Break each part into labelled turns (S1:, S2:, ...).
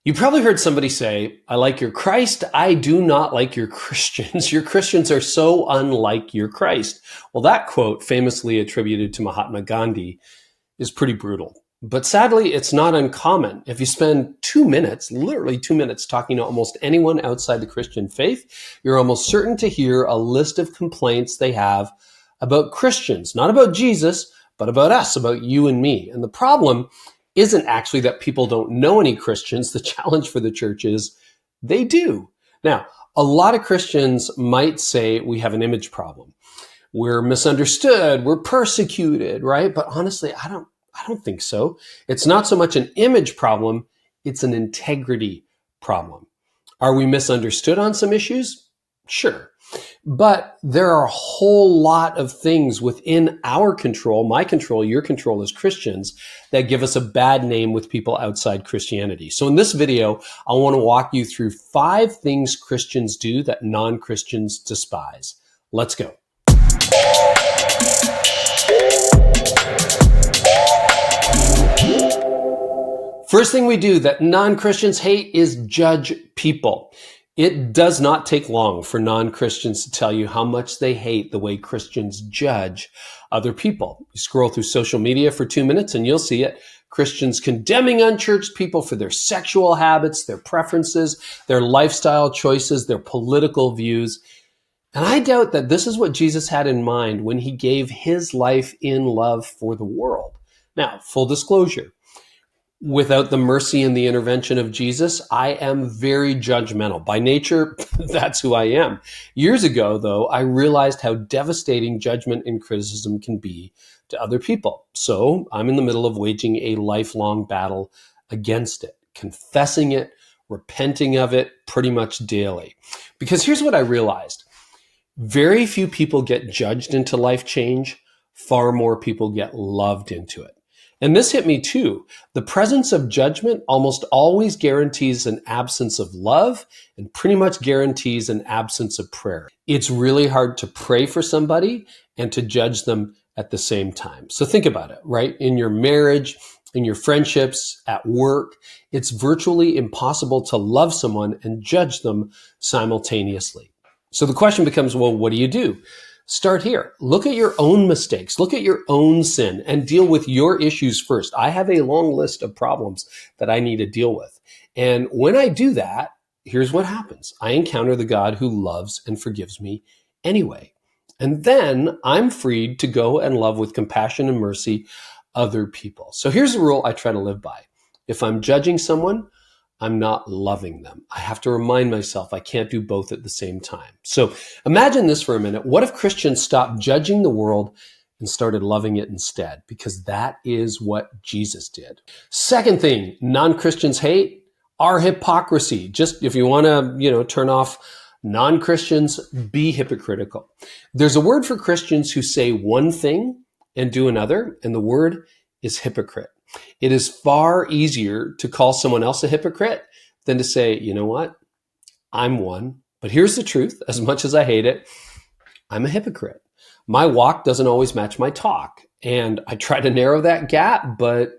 S1: You probably heard somebody say, I like your Christ, I do not like your Christians. Your Christians are so unlike your Christ. Well, that quote, famously attributed to Mahatma Gandhi, is pretty brutal. But sadly, it's not uncommon. If you spend 2 minutes, literally 2 minutes, talking to almost anyone outside the Christian faith, you're almost certain to hear a list of complaints they have about Christians, not about Jesus, but about us, about you and me. And the problem isn't actually that people don't know any Christians. The challenge for the church is they do. Now, a lot of Christians might say we have an image problem. We're misunderstood, we're persecuted, right? But honestly, I don't think so. It's not so much an image problem, it's an integrity problem. Are we misunderstood on some issues? Sure. But there are a whole lot of things within our control, my control, your control as Christians, that give us a bad name with people outside Christianity. So in this video, I want to walk you through 5 things Christians do that non-Christians despise. Let's go. First thing we do that non-Christians hate is judge people. It does not take long for non-Christians to tell you how much they hate the way Christians judge other people. You scroll through social media for 2 minutes and you'll see it. Christians condemning unchurched people for their sexual habits, their preferences, their lifestyle choices, their political views. And I doubt that this is what Jesus had in mind when he gave his life in love for the world. Now, full disclosure, without the mercy and the intervention of Jesus, I am very judgmental. By nature, that's who I am. Years ago, though, I realized how devastating judgment and criticism can be to other people. So I'm in the middle of waging a lifelong battle against it, confessing it, repenting of it pretty much daily. Because here's what I realized. Very few people get judged into life change. Far more people get loved into it. And this hit me too. The presence of judgment almost always guarantees an absence of love and pretty much guarantees an absence of prayer. It's really hard to pray for somebody and to judge them at the same time. So think about it, right? In your marriage, in your friendships, at work, it's virtually impossible to love someone and judge them simultaneously. So the question becomes, well, what do? Start here. Look at your own mistakes. Look at your own sin and deal with your issues first. I have a long list of problems that I need to deal with. And when I do that, here's what happens. I encounter the God who loves and forgives me anyway. And then I'm freed to go and love with compassion and mercy other people. So here's the rule I try to live by. If I'm judging someone, I'm not loving them. I have to remind myself I can't do both at the same time. So imagine this for a minute. What if Christians stopped judging the world and started loving it instead? Because that is what Jesus did. Second thing non-Christians hate, our hypocrisy. Just if you want to, turn off non-Christians, be hypocritical. There's a word for Christians who say one thing and do another, and the word is hypocrite. It is far easier to call someone else a hypocrite than to say, you know what? I'm one. But here's the truth. As much as I hate it, I'm a hypocrite. My walk doesn't always match my talk. And I try to narrow that gap, but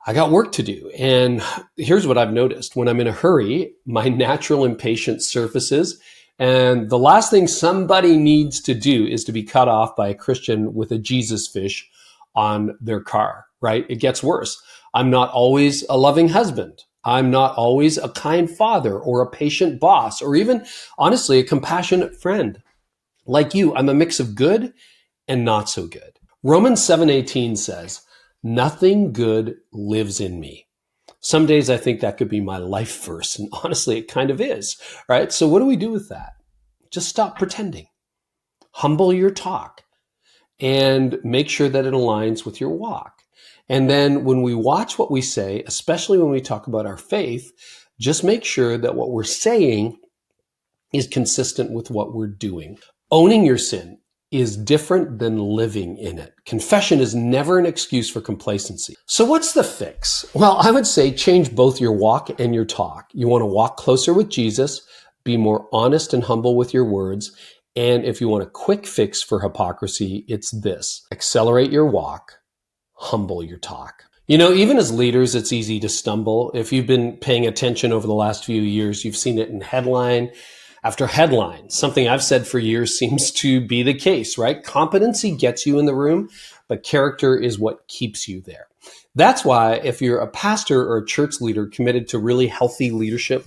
S1: I got work to do. And here's what I've noticed. When I'm in a hurry, my natural impatience surfaces. And the last thing somebody needs to do is to be cut off by a Christian with a Jesus fish on their car, right? It gets worse. I'm not always a loving husband. I'm not always a kind father or a patient boss or even, honestly, a compassionate friend. Like you, I'm a mix of good and not so good. Romans 7:18 says, nothing good lives in me. Some days I think that could be my life verse, and honestly, it kind of is, right? So what do we do with that? Just stop pretending. Humble your talk. And make sure that it aligns with your walk. And then when we watch what we say, especially when we talk about our faith, just make sure that what we're saying is consistent with what we're doing. Owning your sin is different than living in it. Confession is never an excuse for complacency. So what's the fix? Well, I would say change both your walk and your talk. You want to walk closer with Jesus, be more honest and humble with your words. And if you want a quick fix for hypocrisy, it's this: accelerate your walk, humble your talk. Even as leaders, it's easy to stumble. If you've been paying attention over the last few years, you've seen it in headline after headline. Something I've said for years seems to be the case, right? Competency gets you in the room, but character is what keeps you there. That's why if you're a pastor or a church leader committed to really healthy leadership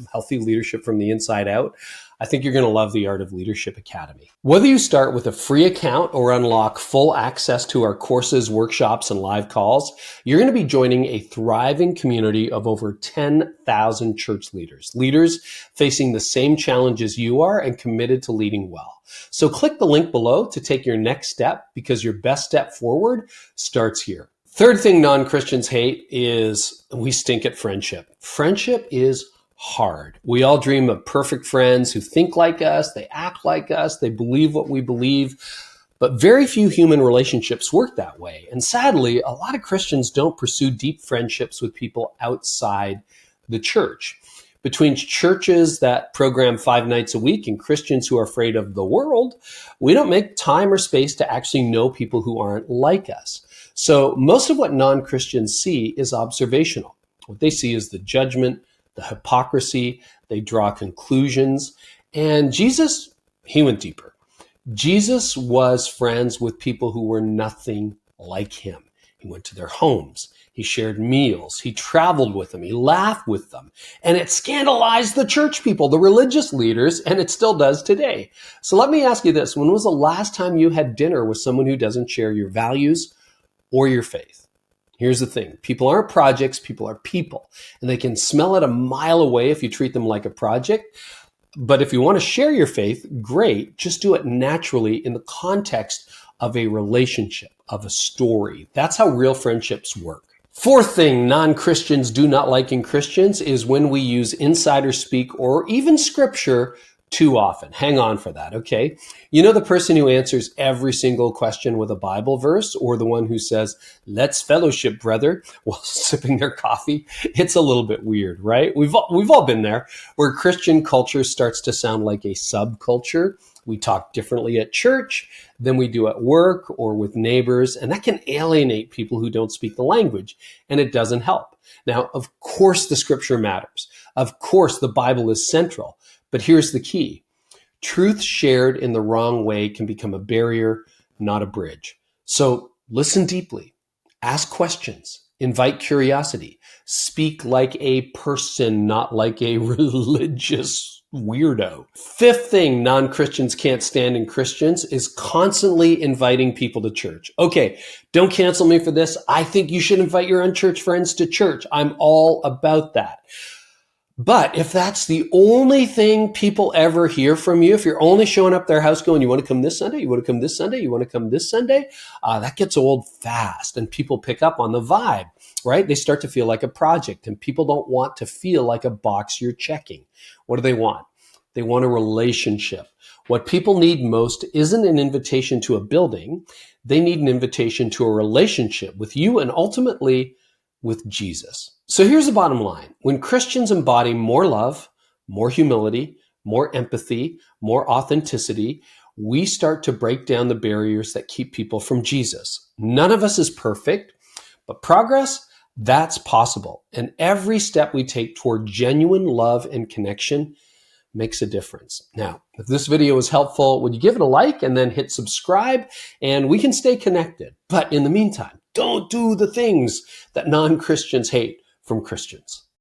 S1: from the inside out, I think you're going to love the Art of Leadership Academy. Whether you start with a free account or unlock full access to our courses, workshops, and live calls, you're going to be joining a thriving community of over 10,000 church leaders facing the same challenges you are and committed to leading well. So click the link below to take your next step, because your best step forward starts here. Third thing non-Christians hate is we stink at friendship. Friendship is hard. We all dream of perfect friends who think like us, they act like us, they believe what we believe, but very few human relationships work that way. And sadly, a lot of Christians don't pursue deep friendships with people outside the church. Between churches that program 5 nights a week and Christians who are afraid of the world, we don't make time or space to actually know people who aren't like us. So most of what non-Christians see is observational. What they see is the judgment, the hypocrisy, they draw conclusions. And Jesus, he went deeper. Jesus was friends with people who were nothing like him. He went to their homes. He shared meals. He traveled with them. He laughed with them. And it scandalized the church people, the religious leaders, and it still does today. So let me ask you this. When was the last time you had dinner with someone who doesn't share your values or your faith? Here's the thing. People aren't projects. People are people. And they can smell it a mile away if you treat them like a project. But if you want to share your faith, great. Just do it naturally in the context of a relationship, of a story. That's how real friendships work. Fourth thing non-Christians do not like in Christians is when we use insider speak or even scripture too often. Hang on for that, okay? You know the person who answers every single question with a Bible verse, or the one who says, "Let's fellowship, brother," while sipping their coffee? It's a little bit weird, right? We've all been there, where Christian culture starts to sound like a subculture. We talk differently at church than we do at work or with neighbors, and that can alienate people who don't speak the language, and it doesn't help. Now, of course, the scripture matters. Of course, the Bible is central. But here's the key. Truth shared in the wrong way can become a barrier, not a bridge. So listen deeply, ask questions, invite curiosity, speak like a person, not like a religious weirdo. Fifth thing non-Christians can't stand in Christians is constantly inviting people to church. Okay, don't cancel me for this. I think you should invite your unchurched friends to church. I'm all about that. But if that's the only thing people ever hear from you, if you're only showing up their house going, "You want to come this Sunday? You want to come this Sunday? You want to come this Sunday?" That gets old fast, and people pick up on the vibe, right? They start to feel like a project, and people don't want to feel like a box you're checking. What do they want? They want a relationship. What people need most isn't an invitation to a building. They need an invitation to a relationship with you and ultimately with Jesus. So here's the bottom line. When Christians embody more love, more humility, more empathy, more authenticity, we start to break down the barriers that keep people from Jesus. None of us is perfect, but progress, that's possible. And every step we take toward genuine love and connection makes a difference. Now, if this video was helpful, would you give it a like and then hit subscribe, and we can stay connected. But in the meantime, don't do the things that non-Christians hate from Christians.